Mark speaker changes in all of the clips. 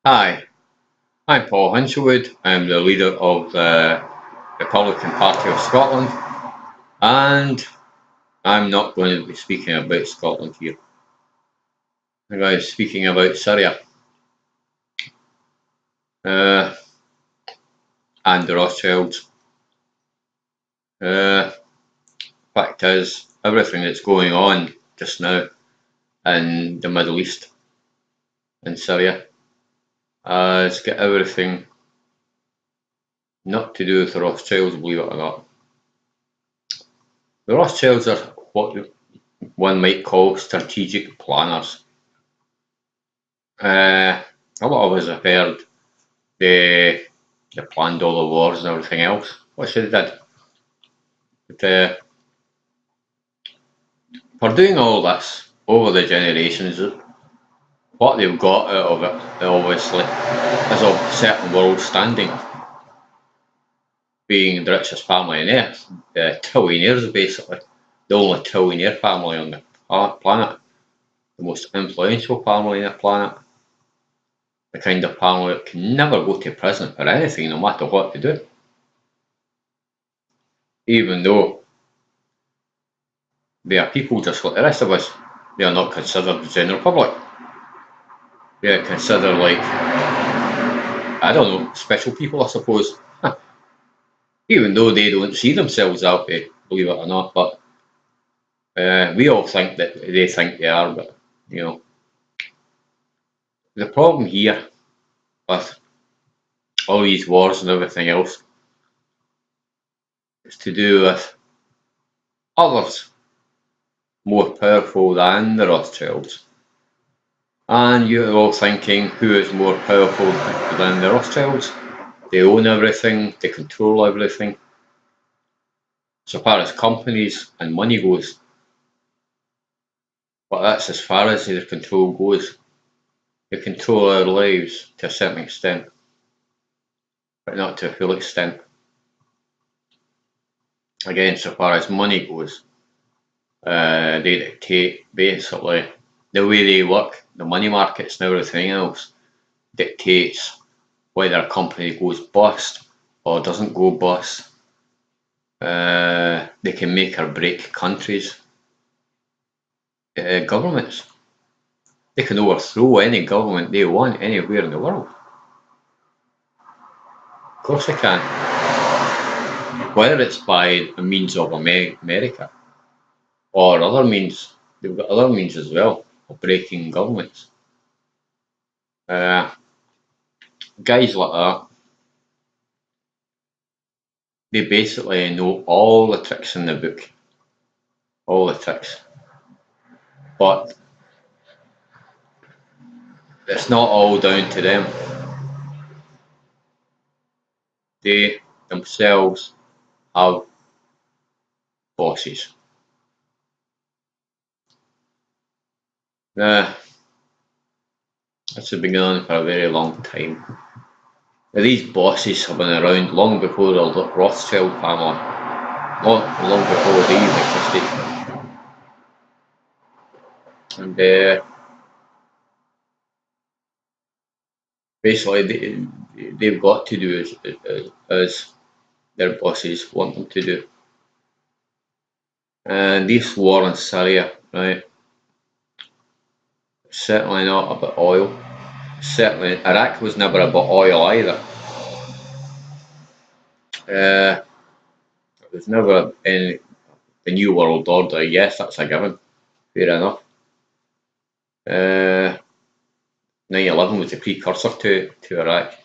Speaker 1: Hi, I'm Paul Hinshelwood. I'm the leader of the Republican Party of Scotland, and I'm not going to be speaking about Scotland here. I'm going to be speaking about Syria uh, and the Rothschilds. Uh, Fact is, everything that's going on just now in the Middle East and Syria has got everything not to do with the Rothschilds, believe it or not. The Rothschilds are what one might call strategic planners. A lot of us have heard they they planned all the wars and everything else, which they did. But for doing all this over the generations, what they've got out of it, obviously, is a certain world standing, being the richest family on earth, trillionaires basically, the only trillionaire family on the planet, the most influential family on the planet, the kind of family that can never go to prison for anything, no matter what they do, even though they are people just like the rest of us. They are not considered the general public. They are considered like, I don't know, special people, I suppose. Even though they don't see themselves that way, believe it or not. But we all think that they think they are. But, you know, the problem here with all these wars and everything else is to do with others more powerful than the Rothschilds. And you're all thinking, who is more powerful than the Rothschilds? They own everything, they control everything. So far as companies and money goes, but that's as far as their control goes. They control our lives to a certain extent, but not to a full extent. Again, so far as money goes, they dictate basically the way they work, the money markets and everything else dictates whether a company goes bust or doesn't go bust. They can make or break countries, governments. They can overthrow any government they want anywhere in the world. Of course they can. Whether it's by a means of America or other means, they've got other means as well of breaking governments. Uh, Guys like that, they basically know all the tricks in the book, all the tricks. But it's not all down to them. They themselves have bosses. Uh, it's been going on for a very long time. Now, these bosses have been around long before the Rothschild family, long before they even existed. And basically, they've got to do as their bosses want them to do. And this war in Syria, right, certainly not about oil. Certainly, Iraq was never about oil either. It was never in the New World Order. Yes, that's a given. Fair enough. 9/11 was the precursor to Iraq.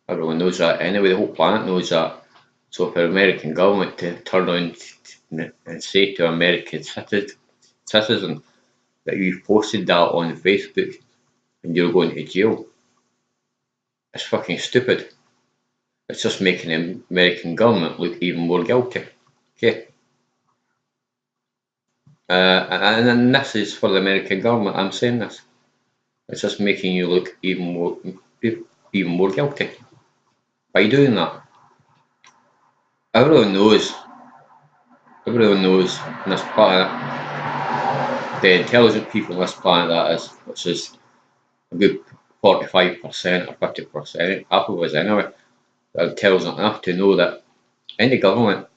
Speaker 1: Everyone knows that anyway. The whole planet knows that. So for the American government to turn around and say to American citizen that you've posted that on Facebook and you're going to jail, it's fucking stupid. It's just making the American government look even more guilty. Okay. And this is for the American government. I'm saying this. It's just making you look even more guilty by doing that. Everyone knows. Everyone knows on this planet, the intelligent people on this planet, that is, which is a good 45% or 50%, half of us anyway, are intelligent enough to know that any government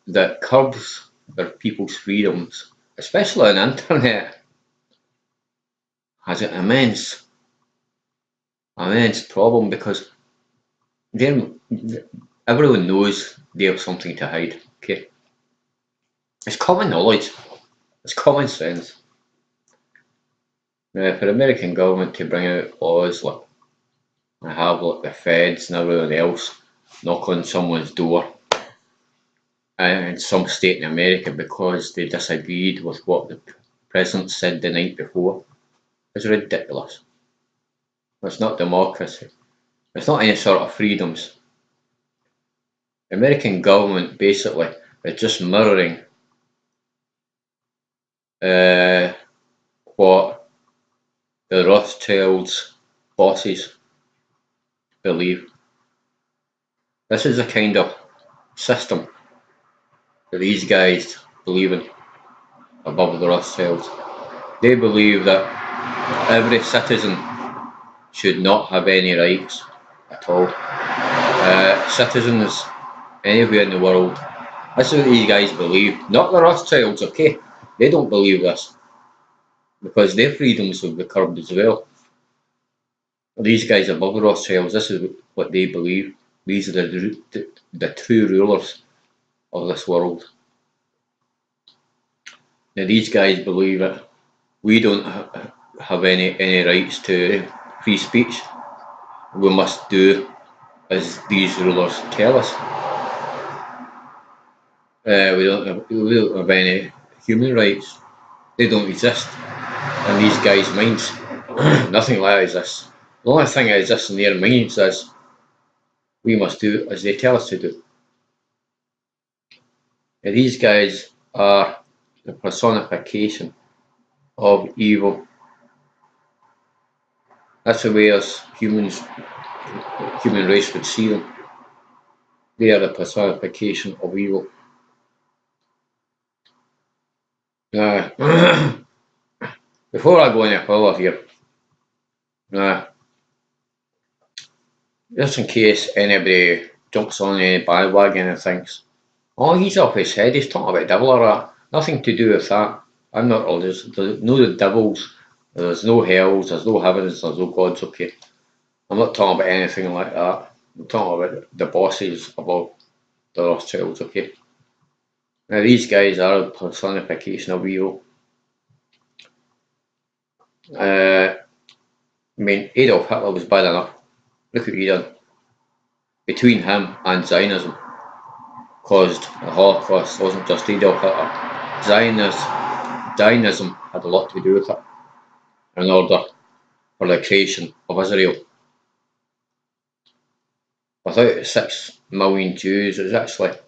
Speaker 1: that curbs their people's freedoms, especially on the internet, has an immense problem because everyone knows they have something to hide. Okay, it's common knowledge, it's common sense. Now, for the American government to bring out laws like have like the feds and everyone else knock on someone's door in some state in America because they disagreed with what the president said the night before is ridiculous. It's not democracy. It's not any sort of freedoms. The American government basically is just mirroring what the Rothschilds bosses believe. This is the kind of system that these guys believe in above the Rothschilds. They believe that every citizen should not have any rights at all. Citizens anywhere in the world, this is what these guys believe. Not the Rothschilds, okay? They don't believe this because their freedoms will be curbed as well. These guys above the Rothschilds, this is what they believe. These are the true rulers of this world. Now these guys believe that we don't have any rights to free speech. We must do as these rulers tell us. We don't have any human rights. They don't exist in these guys' minds. Nothing like that exists. The only thing that exists in their minds is we must do as they tell us to do. Now, these guys are the personification of evil. That's the way us humans, human race would see them. They are the personification of evil. Before I go any further here, just in case anybody jumps on any bandwagon and thinks, oh, he's off his head, he's talking about devil or that. Nothing to do with that. I'm not religious. There's no devils, there's no hells, there's no heavens, there's no gods, okay? I'm not talking about anything like that. I'm talking about the bosses above the Rothschilds, okay? Now these guys are a personification of evil. I mean, Adolf Hitler was bad enough. Look what he done. Between him and Zionism caused the Holocaust. It wasn't just Adolf Hitler. Zionism had a lot to do with it in order for the creation of Israel. Without 6 million Jews, it was actually, I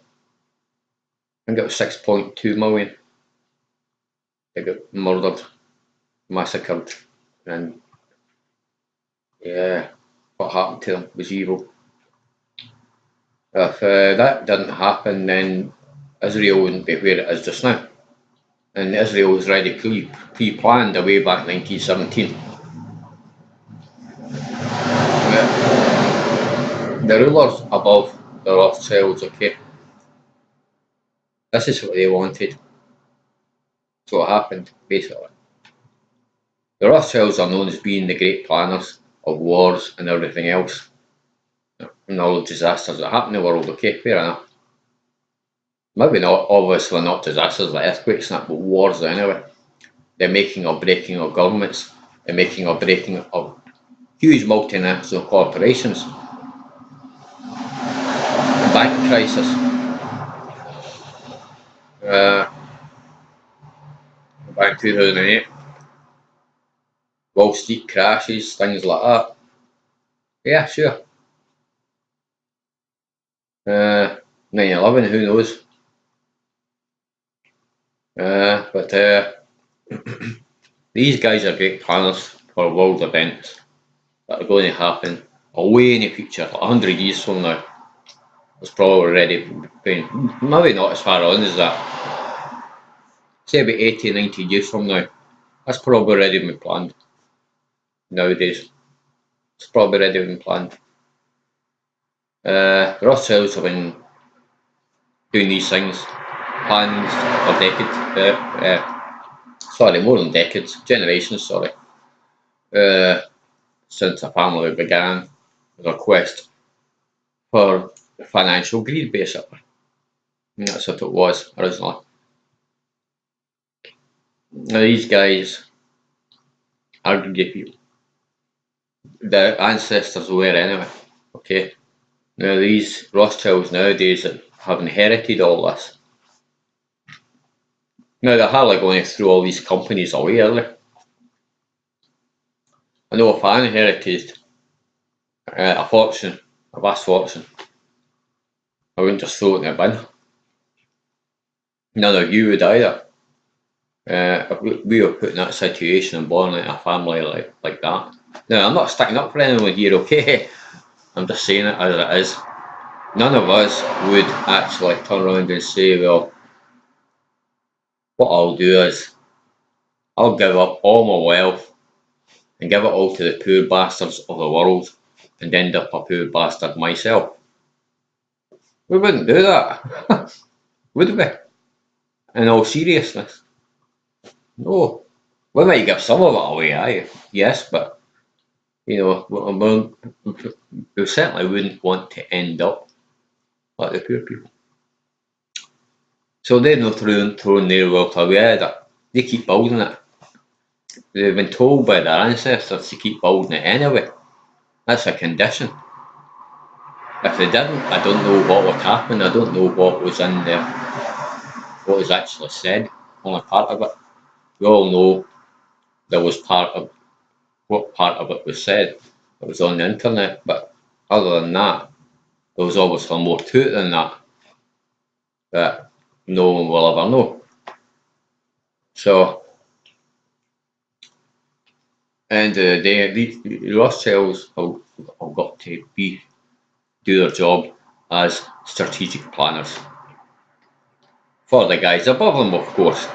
Speaker 1: think it was 6.2 million. They got murdered, massacred, and yeah, what happened to them was evil. If that didn't happen, then Israel wouldn't be where it is just now. And Israel was already pre-planned way back in 1917. The rulers above the Rothschilds, okay, this is what they wanted. So what happened, basically. The Rothschilds are known as being the great planners of wars and everything else. And all the disasters that happen in the world, okay, fair enough. Maybe not, obviously not disasters like earthquakes and that, but wars anyway. The making or breaking of governments, the making or breaking of huge multinational corporations. The bank crisis. Back in 2008. Wall Street crashes, things like that. Yeah, sure. 9/11, who knows? But these guys are great planners for world events that are going to happen away in the future, 100 years from now. It's probably already been, maybe not as far on as that. Say about 80, 90 years from now, that's probably already been planned. nowadays. It's probably already been planned. Rothschilds have been doing these things, plans for decades, sorry, more than decades, generations, sorry, uh, since the family began their quest for financial greed, basically. And that's what it was originally. Now, these guys are greedy people. Their ancestors were anyway, okay? Now, these Rothschilds nowadays have inherited all this. Now, they're hardly going to throw all these companies away, are they? I know if I inherited a fortune, a vast fortune, I wouldn't just throw it in a bin. None of you would either. If we were put in that situation and born in a family like that. Now, I'm not sticking up for anyone here, okay? I'm just saying it as it is. None of us would actually turn around and say, well, what I'll do is I'll give up all my wealth and give it all to the poor bastards of the world and end up a poor bastard myself. We wouldn't do that, would we? In all seriousness. No. We might give some of it away, aye, yes, but you know, we certainly wouldn't want to end up like the poor people. So they're not throwing their wealth away either. They keep building it. They've been told by their ancestors to keep building it anyway. That's a condition. If they didn't, I don't know what would happen. I don't know what was in there, what was actually said. Only part of it. We all know there was part of what part of it was said. It was on the internet, but other than that, there was obviously more to it than that no one will ever know. So, end of the day, the Rothschilds have got to do their job as strategic planners for the guys above them, of course.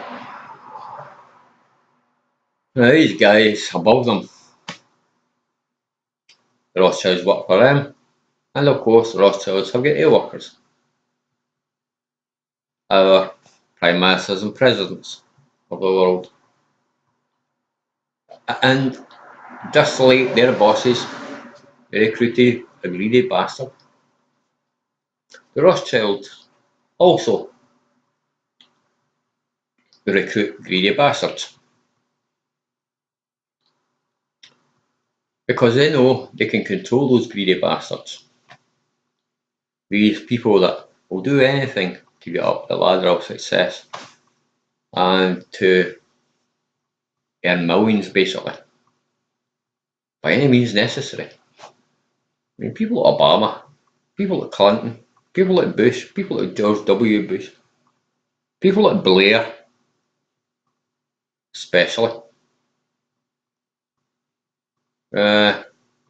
Speaker 1: Now, these guys above them, the Rothschilds work for them, and of course, the Rothschilds have got their workers. Our prime ministers and presidents of the world. And just like their bosses, they recruited a greedy bastard. The Rothschilds also recruit greedy bastards. Because they know they can control those greedy bastards. These people that will do anything to get up the ladder of success and to earn millions, basically, by any means necessary. I mean, people like Obama, people like Clinton, people like Bush, people like George W. Bush, people like Blair, especially,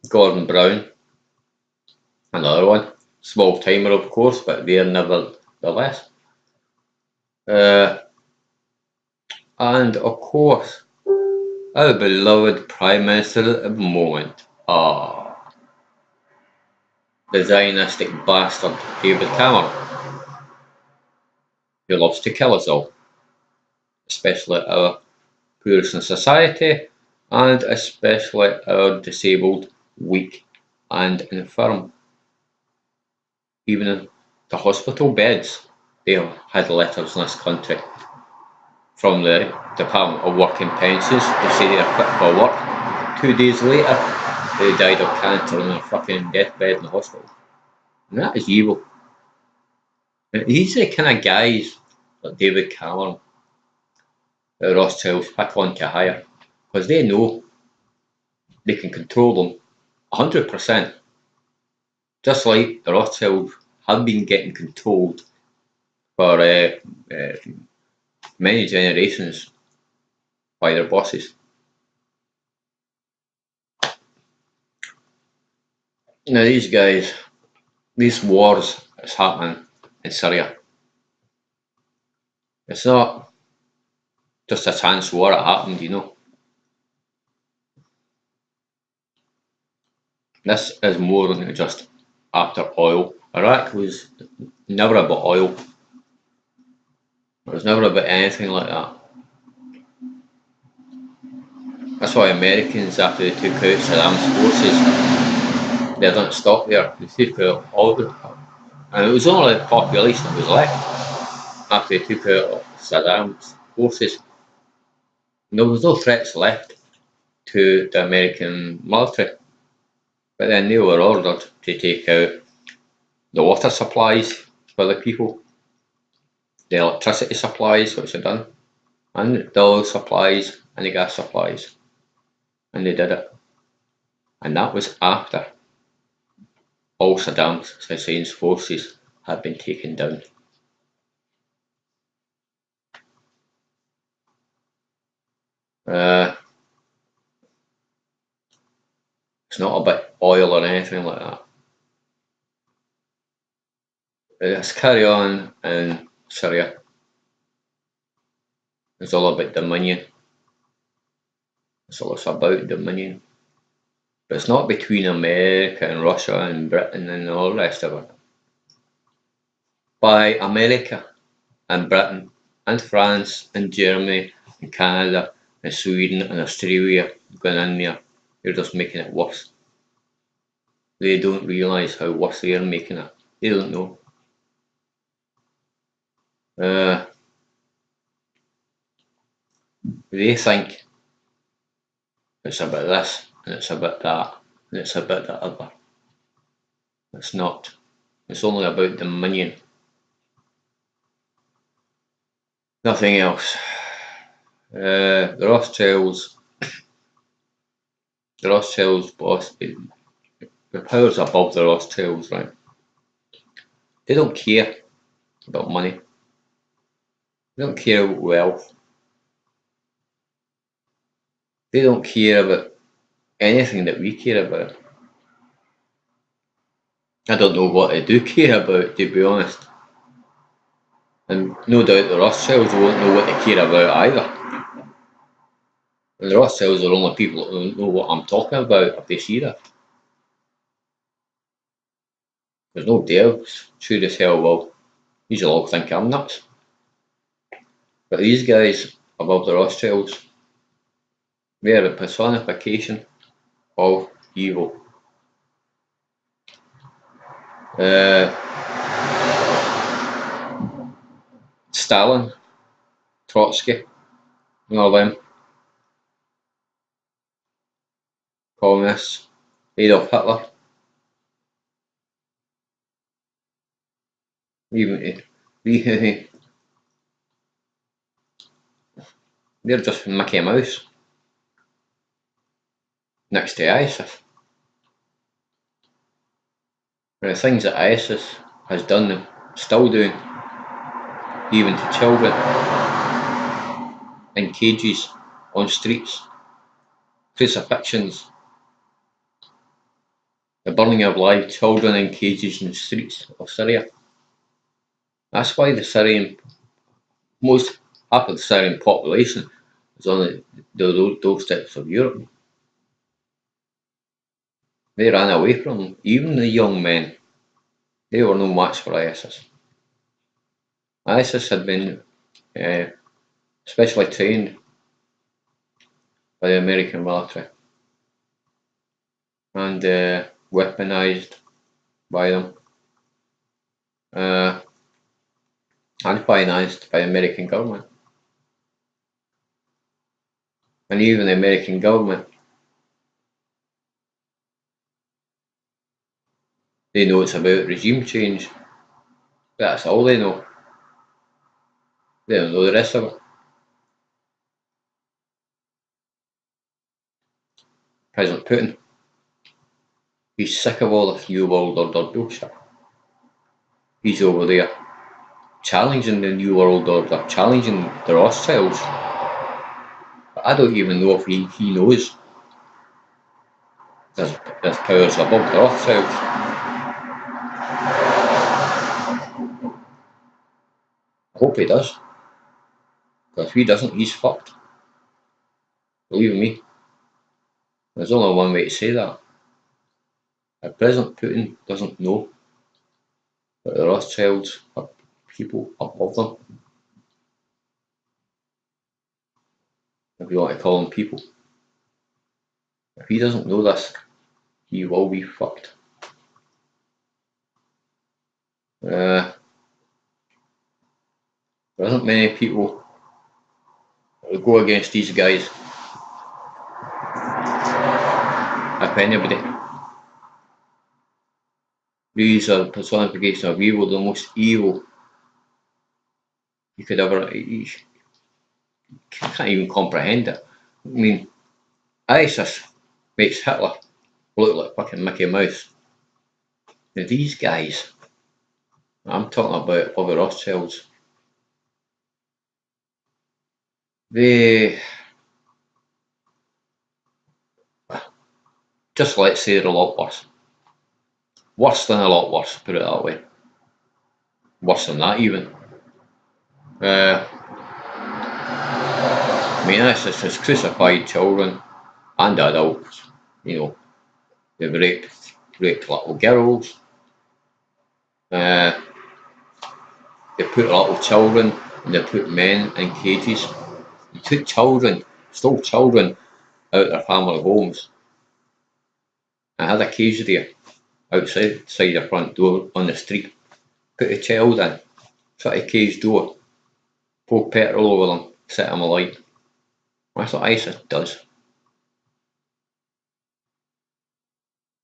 Speaker 1: Gordon Brown, another one, small timer of course, but they're nevertheless. And of course, our beloved Prime Minister at the moment, the Zionistic bastard David Cameron, who loves to kill us all, especially our poorest in society, and especially our disabled, weak, and infirm. Even in the hospital beds, they have had letters in this country from the Department of Work and Pensions to say they're fit for work. 2 days later, they died of cancer on a fucking deathbed in the hospital. And that is evil. And these are the kind of guys like David Cameron, the Rothschilds pick on to hire, because they know they can control them 100%. Just like the Rothschilds have been getting controlled for many generations by their bosses. Now these guys, these wars that's happening in Syria, it's not just a chance war, it happened, you know. This is more than just after oil. Iraq was never about oil. It was never about anything like that. That's why Americans, after they took out Saddam's forces, they didn't stop there. They took out all the, and it was only the population that was left after they took out Saddam's forces. There was no threats left to the American military, but then they were ordered to take out the water supplies for the people, the electricity supplies, which they done, and the oil supplies and the gas supplies, and they did it. And that was after all Saddam Hussein's forces had been taken down. Uh, it's not about oil or anything like that. Let's carry on in Syria. It's all about dominion. It's all about dominion. But it's not between America and Russia and Britain and all the rest of it. By America and Britain and France and Germany and Canada and Sweden and Australia going in there, you're just making it worse. They don't realise how worse they are making it. They don't know. They think it's about this and it's about that and it's about the other. It's not. It's only about dominion. Nothing else. The Rothschilds boss, the powers above the Rothschilds, right? They don't care about money. They don't care about wealth. They don't care about anything that we care about. I don't know what they do care about, to be honest. And no doubt the Rothschilds won't know what they care about either. And the Rothschilds are only people who know what I'm talking about if they see that. There's nobody else sure as hell will. These will all think I'm nuts. But these guys above the Rothschilds, they are a personification of evil. Stalin, Trotsky, and all them communists, Adolf Hitler, even they're just Mickey Mouse next to ISIS. And the things that ISIS has done and still doing, even to children in cages on streets, crucifixions, the burning of live children in cages in the streets of Syria. That's why most half of the Syrian population is on the doorsteps of Europe. They ran away from them, even the young men. They were no match for ISIS. ISIS had been specially trained by the American military and weaponized by them and financed by the American government. And even the American government, they know it's about regime change. That's all they know. They don't know the rest of it. President Putin, he's sick of all this New World Order bullshit. He's over there challenging the New World Order, challenging the Rothschilds. But I don't even know if he knows there's powers above the Rothschilds. I hope he does. Because if he doesn't, he's fucked. Believe me. There's only one way to say that. President Putin doesn't know that the Rothschilds are people above them, if you want to call them people. If he doesn't know this, he will be fucked. There isn't many people that will go against these guys, if anybody. These are the personification of evil, the most evil you could ever. You can't even comprehend it. I mean, ISIS makes Hitler look like fucking Mickey Mouse. Now these guys, I'm talking about the Rothschilds, they just, let's say, they're a lot worse. Worse than a lot worse, put it that way. Worse than that even. I mean, ISIS has crucified children and adults. You know, they've raped little girls. They put little children and they put men in cages. They took children, stole children out of their family homes. I had a cage there outside your front door on the street. Put a child in, shut a cage door, pour petrol over them, set them alight. That's what ISIS does.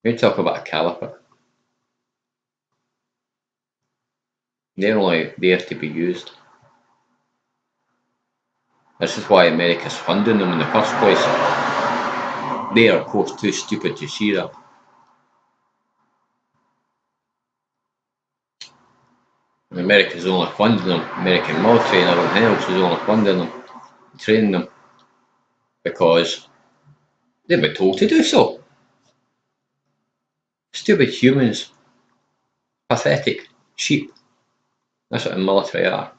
Speaker 1: You talk about a caliphate. They're only there to be used. This is why America's funding them in the first place. They are, of course, too stupid to see that. And America's only funding them, American military and everything else is only funding them, training them, because they've been told to do so. Stupid humans, pathetic sheep. That's what the military are.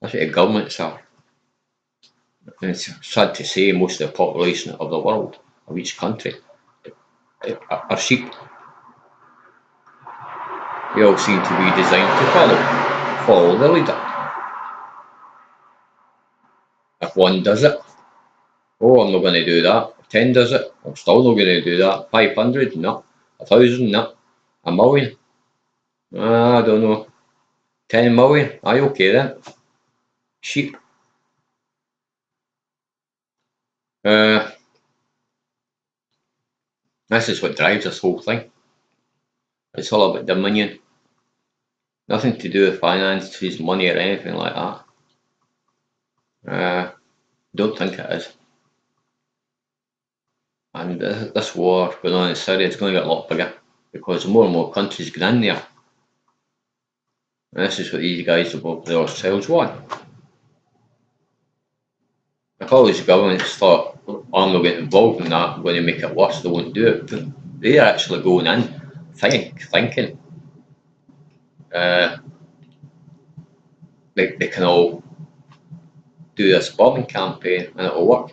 Speaker 1: That's what the governments are. And it's sad to say most of the population of the world, of each country, are sheep. They all seem to be designed to follow the leader. If one does it, oh, I'm not going to do that. If 10 does it, I'm still not going to do that. 500, no. 1,000, no. 1,000,000, I don't know. 10 million, aye, okay then. Sheep. This is what drives this whole thing. It's all about dominion. Nothing to do with finances, money, or anything like that. Don't think it is. And this war going on in Syria is going to get a lot bigger because more and more countries get in there. And this is what these guys above the Rothschilds want. If all these governments thought, oh, I'm not getting involved in that, I'm going to make it worse, they won't do it. But they're actually going in, thinking they can all do this bombing campaign and it'll work.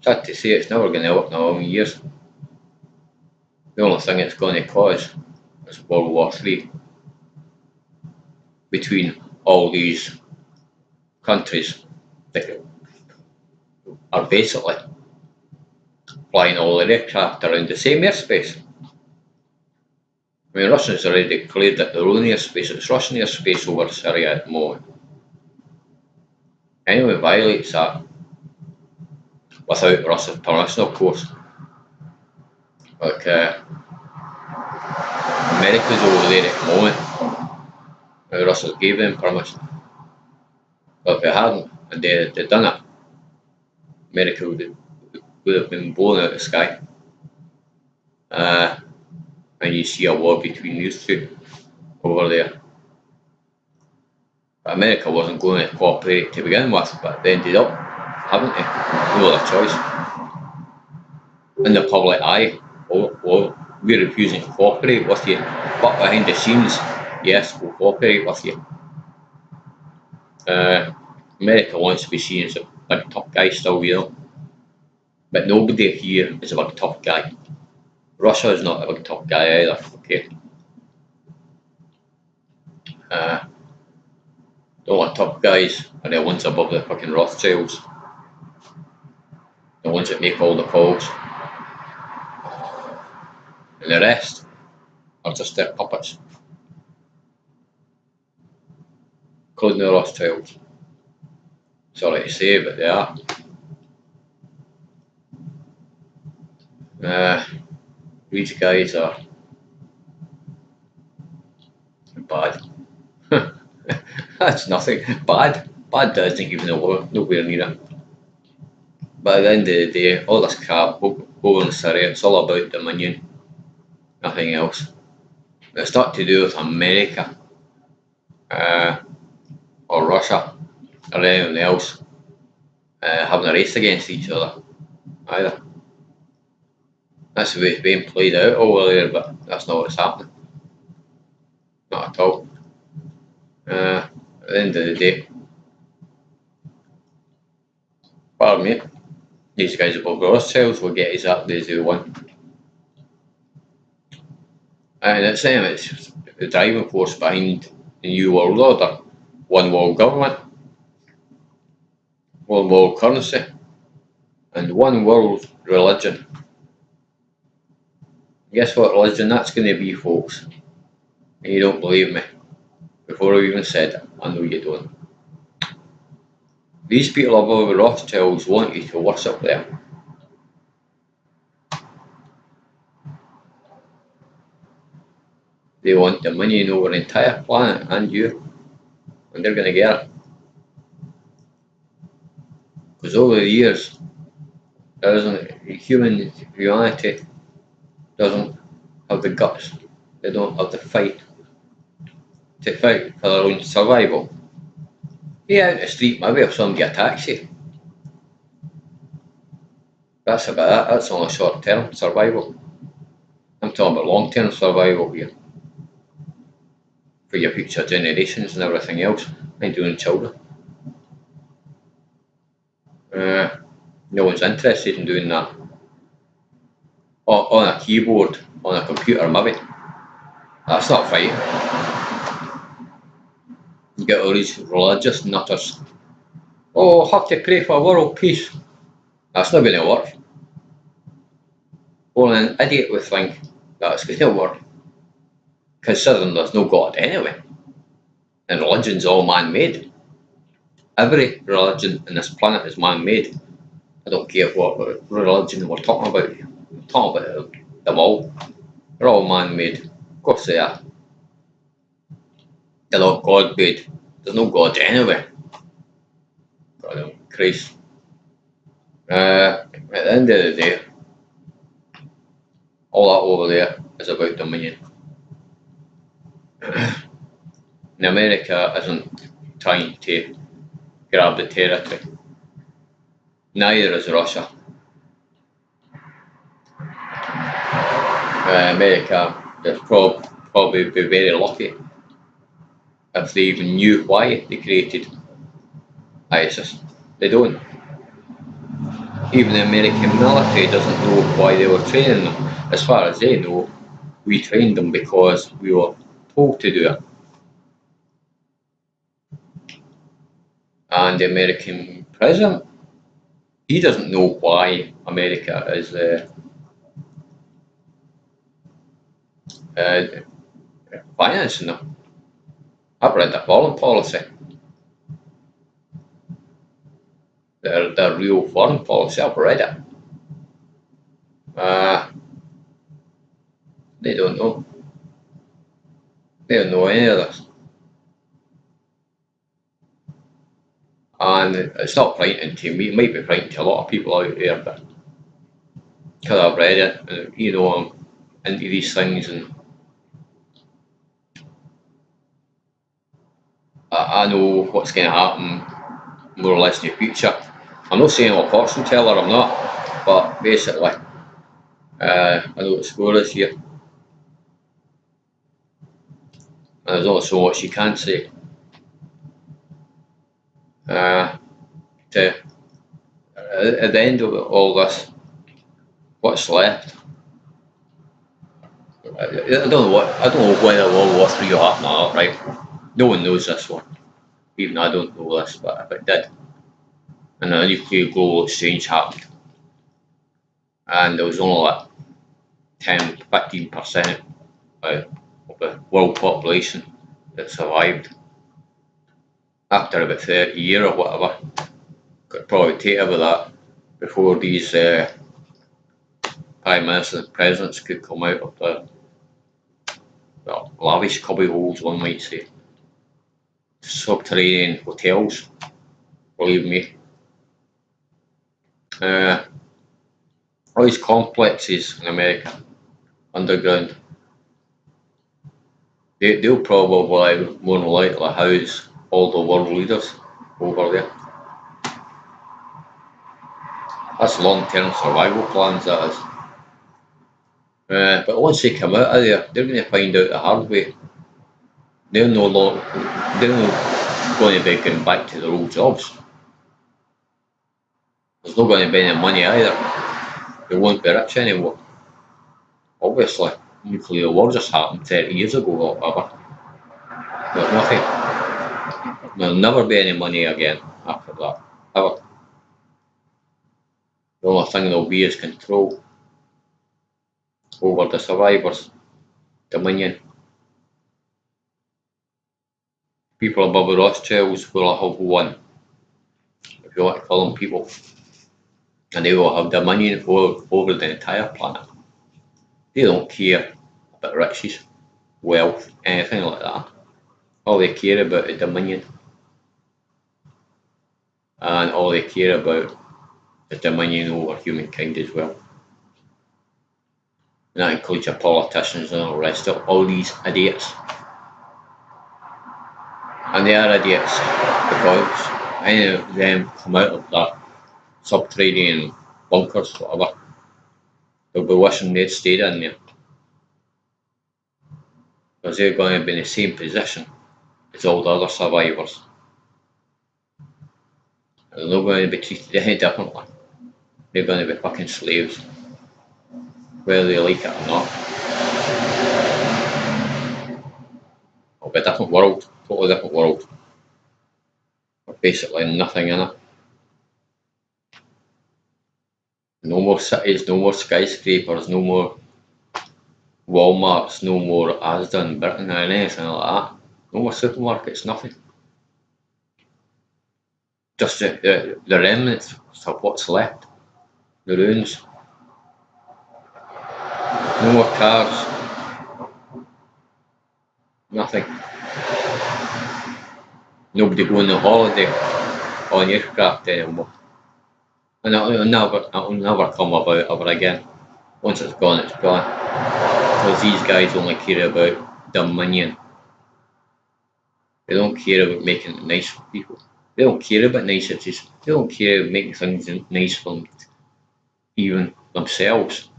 Speaker 1: Sad to say, it's never going to work in a long years. The only thing it's going to cause is World War III between all these countries that are basically flying all their aircraft around the same airspace. I mean, Russia's already declared that their own airspace, it's Russian airspace over Syria at the moment. Anyone violates that, without Russia's permission, of course. Like, America's over there at the moment. Russia gave them permission. But if they hadn't, and they'd done it, America would have been blown out of the sky. And you see a war between these two over there. But America wasn't going to cooperate to begin with, but they ended up having to. No other choice. In the public eye, well, we're refusing to cooperate with you, but behind the scenes, yes, we'll cooperate with you. America wants to be seen as a big tough guy still, you know, but nobody here is a big tough guy. Russia is not a big tough guy either. Okay. Uh, the only tough guys are the ones above the fucking Rothschilds, the ones that make all the calls, and the rest are just their puppets, including the Rothschilds. Sorry to say, but they are. These guys are bad. That's nothing. Bad. Bad doesn't even know nowhere near it. But at the end of the day, all this crap over in Syria, it's all about dominion, nothing else. It's not to do with America uh, or Russia or anyone else having a race against each other either. That's the way it's being played out over there, but that's not what's happening. Not at all. At the end of the day, pardon me, these guys above Rothschilds will get exactly as they want. And it's the driving force behind the New World Order. One world government, one world currency, and one world religion. Guess what religion that's going to be, folks? And you don't believe me. Before I even said it, I know you don't. These people above the Rothschilds want you to worship them. They want dominion over the entire planet and you, and they're going to get it. Because over the years, humanity doesn't have the guts, they don't have the fight to fight for their own survival. Yeah, out the street maybe if somebody attacks you. That's about it, that's only short term survival. I'm talking about long term survival here. For your future generations and everything else, including children. No one's interested in doing that. On a keyboard, on a computer maybe. That's not fighting. You get all these religious nutters. Oh, have to pray for world peace. That's not going to work. Only an idiot would think that's going to work. Considering there's no God anyway. And religion's all man-made. Every religion on this planet is man-made. I don't care what religion we're talking about. We're talking about them all. They're all man-made. Of course they are. They're not God-made. There's no God anyway. God oh, Christ. At the end of the day, all that over there is about dominion. And America isn't trying to grab the territory. Neither is Russia. America is probably be very lucky if they even knew why they created ISIS. They don't. Even the American military doesn't know why they were training them. As far as they know, we trained them because we were told to do it. And the American president, he doesn't know why America is financing them. I've read the foreign policy. Their real foreign policy, I've read it. They don't know. They don't know any of this. And it's not frightening to me. It might be frightening to a lot of people out there, but because I've read it, and, you know, I'm into these things, and I know what's going to happen more or less in the future. I'm not saying I'm a fortune teller, I'm not, but basically, I know what the score is here. And there's only so much you can say. At the end of all this, what's left I don't know what. I don't know whether World War Three will happen or not. Right? No one knows this one. Even I don't know this, but if it did, and a nuclear global exchange happened, and there was only like 10-15% of the world population that survived after about 30 years or whatever, could probably take about that before these prime ministers and presidents could come out of the, well, lavish cubby holes, one might say, subterranean hotels. Believe me, all these complexes in America underground, they'll probably more than likely house all the world leaders over there. That's long-term survival plans, that is. But once they come out of there, they're going to find out the hard way. They're no long, they're not going to be going back to their old jobs. There's not going to be any money either. They won't be rich anymore. Obviously, nuclear war just happened 30 years ago or whatever. There's nothing. There'll never be any money again after that, ever. The only thing there'll be is control over the survivors, dominion. People above the Rothschilds will have won, if you want to call them people, and they will have dominion over the entire planet. They don't care about riches, wealth, anything like that. All they care about is dominion, and all they care about is dominion over humankind as well. And that includes your politicians and all the rest of all these idiots. And they are idiots because any of them come out of that subterranean bunkers, whatever, they'll be wishing they'd stayed in there. Because they're going to be in the same position as all the other survivors. And they're not going to be treated any differently. They're going to be fucking slaves, whether they like it or not. It'll be a different world, totally different world. With basically nothing in it. No more cities, no more skyscrapers, no more Walmarts, no more Asda and Britain and anything like that. No more supermarkets, nothing. Just the remnants of what's left, the ruins. No more cars, nothing. Nobody going on holiday on aircraft anymore. And it'll never come about ever again. Once it's gone, it's gone. Because these guys only care about dominion. They don't care about making it nice for people. They don't care about niceties. They don't care about making things nice for them, even themselves.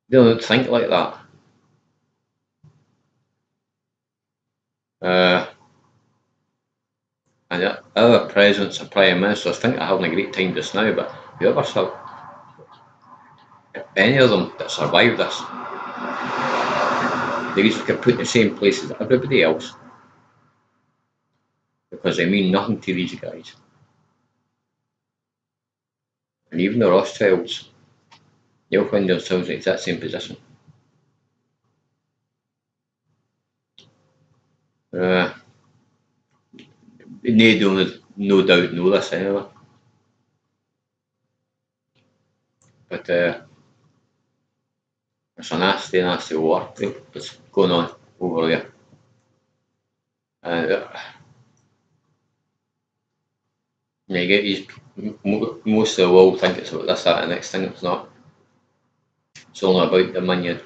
Speaker 1: They don't think like that. And our presidents and prime ministers think they're having a great time just now, but whoever if any of them that survived this, they just get put in the same place as everybody else. Because they mean nothing to these guys. And even the Rothschilds, they'll find themselves in that same position. They don't no doubt know this anyway. But it's a nasty, nasty war that's going on over there. And you get these, most of the world think it's about this, that, and the next thing. It's not. It's only about dominion.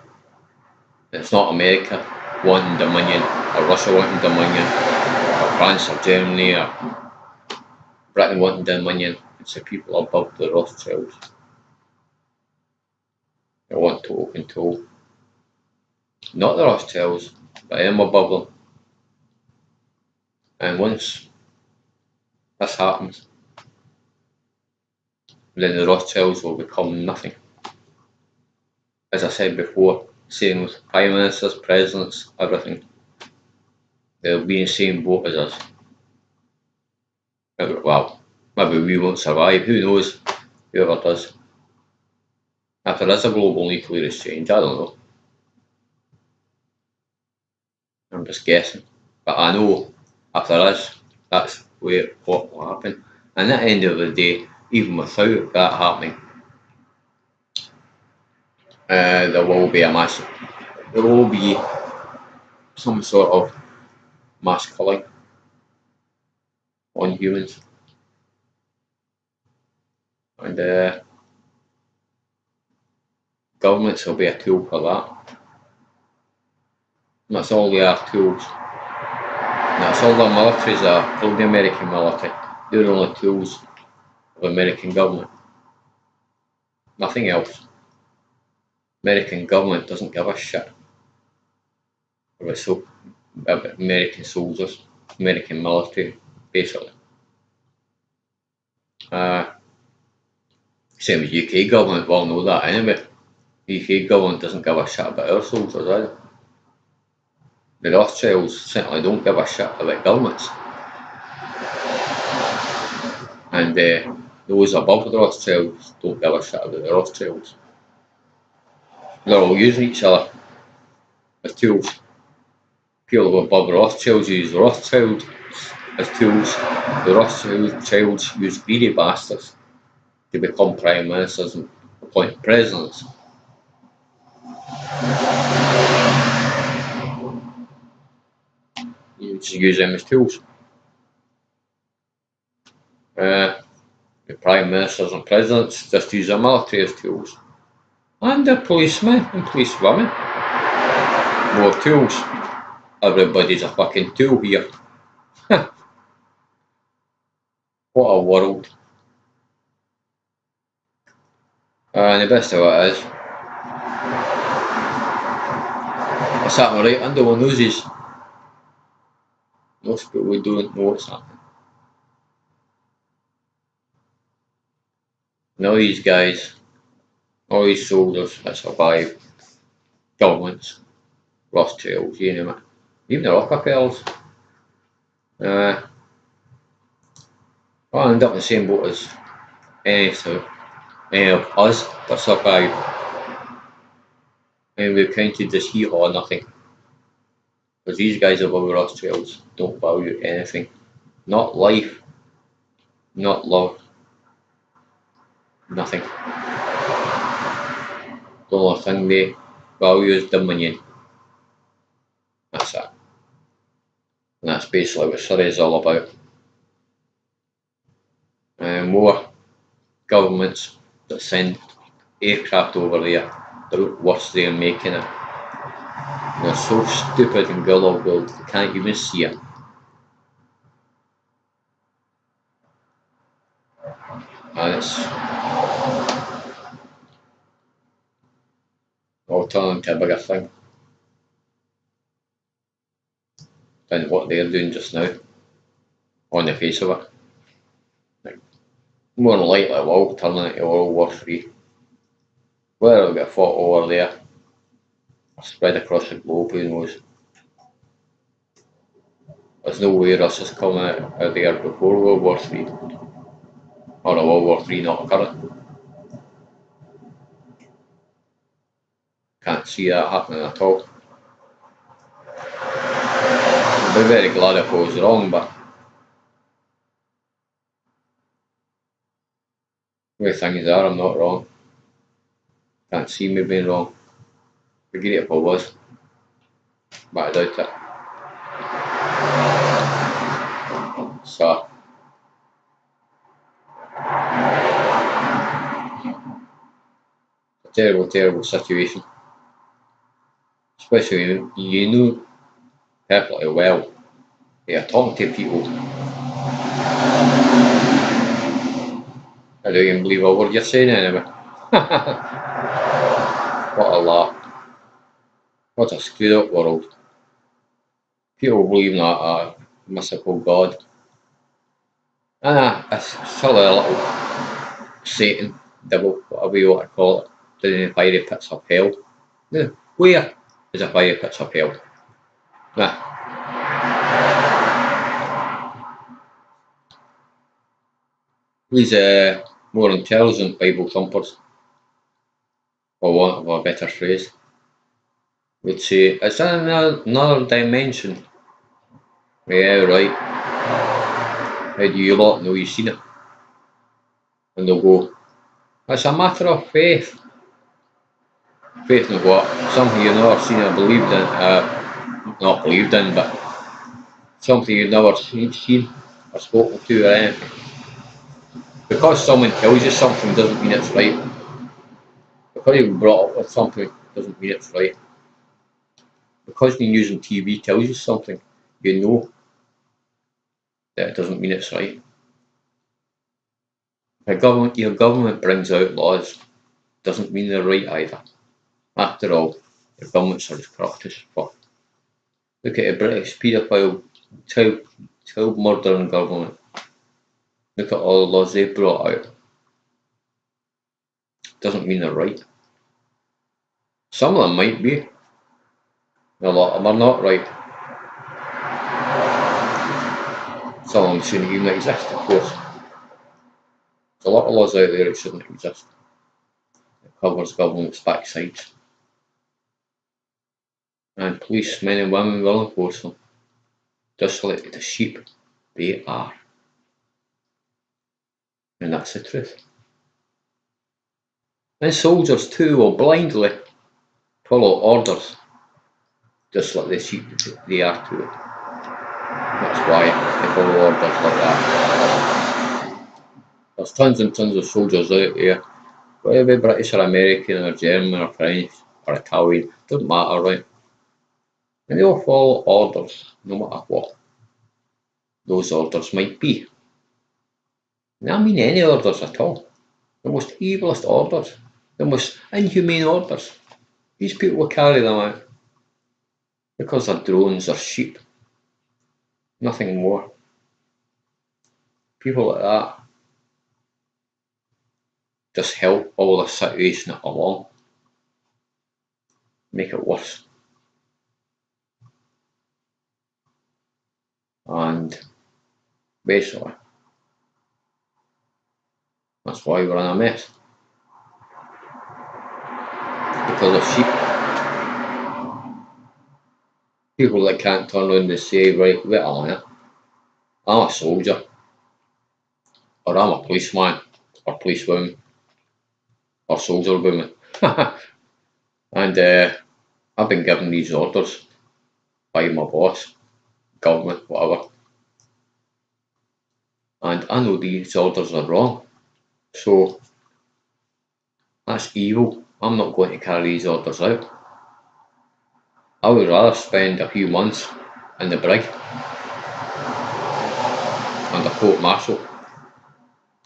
Speaker 1: It's not America wanting dominion, or Russia wanting dominion, or France or Germany or Britain wanting dominion. It's the people above the Rothschilds. They want total control. Not the Rothschilds, but them above them. And once this happens, then the Rothschilds will become nothing. As I said before, Same with prime ministers, presidents, everything. They'll be in the same boat as us. Well, maybe we won't survive. Who knows? Whoever does. If there is a global nuclear exchange, I don't know. I'm just guessing. But I know if there is, that's what will happen. And at the end of the day, even without that happening, there will be there will be some sort of mass killing on humans. And governments will be a tool for that. And that's all they are, tools. And that's all the militaries are, all the American military. They're the only tools of the American government. Nothing else. American government doesn't give a shit about American soldiers, American military, basically. Same as UK government, well know that anyway. The UK government doesn't give a shit about our soldiers either. The Rothschilds certainly don't give a shit about governments. And those above the Rothschilds don't give a shit about the Rothschilds. They're all using each other as tools. People above the Rothschilds use the Rothschilds as tools. The Rothschilds use greedy bastards to become prime ministers and appoint presidents. You just use them as tools. The prime ministers and presidents just use the military as tools. And the policemen and policewomen. More tools. Everybody's a fucking tool here. What a world. And the best of it is, it's happening right under our noses. Most people don't know what's happening. And all these guys, all these soldiers that survive, governments, Rothschilds, you name it, even the Rockefellers, I'll end up in the same boat as any of us that survive. And we've counted this hee-haw nothing. Because these guys above the Rothschilds don't value anything. Not life, not love, nothing. The only thing they value is dominion. That's it. And that's basically what Syria is all about. More governments that send aircraft over there, the worse they're making it. They're so stupid and gullible, they can't even see it. And it's all turning into a bigger thing than what they're doing just now, on the face of it. Like, more than likely it will turn into World War III. Whether it'll get fought over there, or spread across the globe, who knows. There's no way Russia's coming out of there before World War III, or a World War III not occurring. Can't see that happening at all. I'd be very glad if I was wrong, but the way things are, I'm not wrong. Can't see me being wrong. I'd be great if I was, but I doubt it. So, a terrible, terrible situation. Especially when you know perfectly well you're talking to people. I don't even believe a word you're saying anyway. What a laugh. What a screwed up world. People believe in a mystical God. A silly little Satan, devil, whatever you want to call it, down in the fiery pits of hell. Yeah. Where is a fire pit's up held? Nah. These more intelligent Bible thumpers, for want of a better phrase, would say it's in another dimension. Yeah, right. How do you lot know you've seen it? And they'll go, it's a matter of faith. Faith in what? Something you've never seen or believed in. Not believed in, but something you've never seen or spoken to or anything. Because someone tells you something doesn't mean it's right. Because you've been brought up with something doesn't mean it's right. Because being using TV tells you something, you know that it doesn't mean it's right. Your government brings out laws, doesn't mean they're right either. After all, your governments are just corrupt as fuck. Look at the British paedophile child murdering government. Look at all the laws they brought out. Doesn't mean they're right. Some of them might be. A lot of them are not right. Some of them shouldn't even exist, of course. There's a lot of laws out there that shouldn't exist. It covers government's backsides. And policemen and women will enforce them. Just like the sheep they are. And that's the truth. And soldiers too will blindly follow orders, just like the sheep they are too. That's why they follow orders like that. There's tons and tons of soldiers out there, whether they be British or American or German or French or Italian, doesn't matter, right? And they all follow orders, no matter what those orders might be. And I mean any orders at all. The most evilest orders, the most inhumane orders. These people will carry them out because they're drones or sheep. Nothing more. People like that just help all the situation along, make it worse. And basically, that's why we're in a mess. Because of sheep. People that can't turn around and say, right, wait a minute, I'm a soldier, or I'm a policeman, or policewoman, or soldier woman. And I've been given these orders by my boss, government, whatever. And I know these orders are wrong. So that's evil. I'm not going to carry these orders out. I would rather spend a few months in the brig under court martial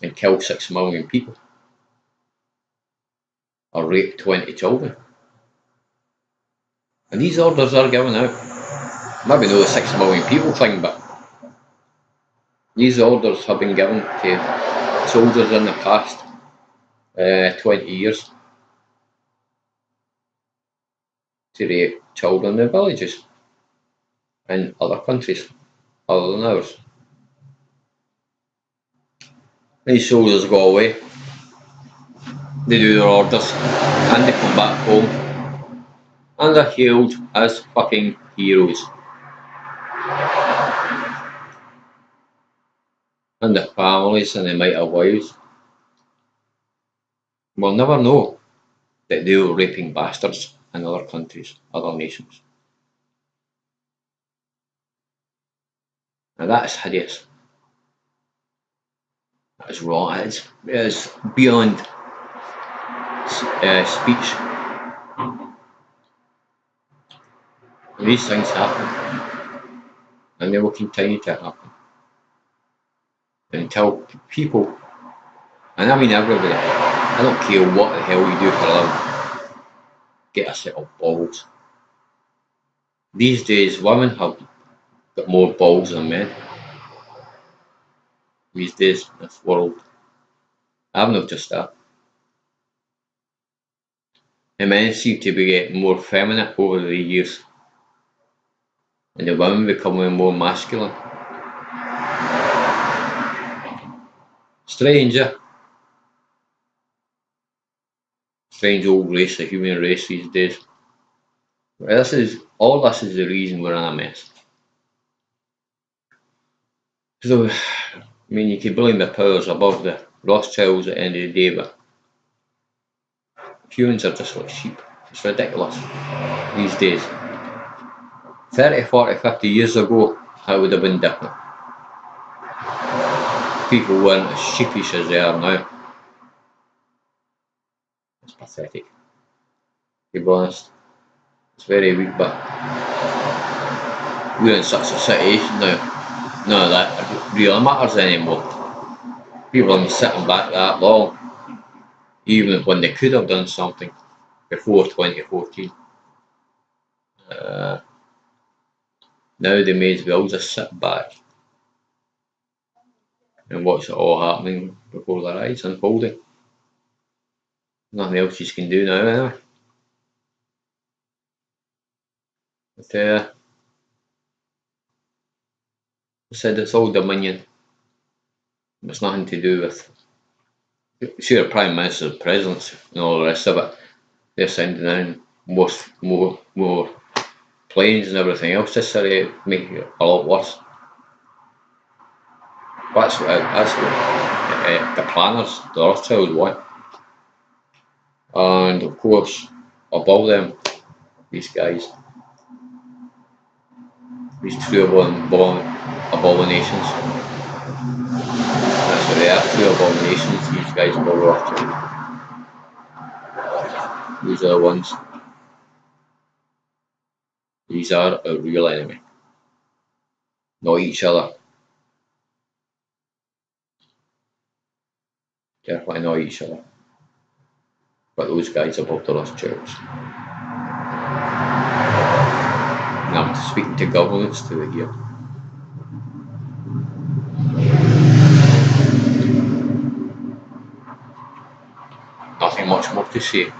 Speaker 1: and kill 6 million people or rape 20 children. And these orders are given out. Maybe not the 6 million people thing, but these orders have been given to soldiers in the past 20 years to rape children in villages in other countries other than ours. These soldiers go away, they do their orders, and they come back home, and they're hailed as fucking heroes. And their families and they might have wives will never know that they were raping bastards in other countries, other nations. Now that's hideous. That is wrong. It is beyond speech. And these things happen, and they will continue to happen until people, and I mean everybody, I don't care what the hell you do for a living, get a set of balls. These days, women have got more balls than men. These days, in this world, I've noticed that. The men seem to be getting more feminine over the years, and the women becoming more masculine. Strange, eh? Strange old race, the human race these days. This is all. This is the reason we're in a mess. So, I mean, you can blame the powers above the Rothschilds at the end of the day, but humans are just like sheep. It's ridiculous these days. 30, 40, 50 years ago, it would have been different. People weren't as sheepish as they are now. It's pathetic, to be honest. It's very weak, but we're in such a situation now. None of that really matters anymore. People have been sitting back that long, even when they could have done something before 2014. Uh, Now they may as well just sit back and watch it all happening before their eyes, unfolding. Nothing else you can do now, anyway. But I said it's all Dominion. It's nothing to do with. Sure, Prime Minister, presidents, and all the rest of it. They're sending in more planes and everything else to Syria, make it a lot worse. That's what the planners, the Rothschilds want. And of course, above them, these guys, these two abominations. That's what they are, two abominations, these guys above Rothschild. These are the ones. These are a real enemy. Not each other. Definitely not each other. But those guys above the Rothschilds. And I'm speaking to governments to it here. Nothing much more to say.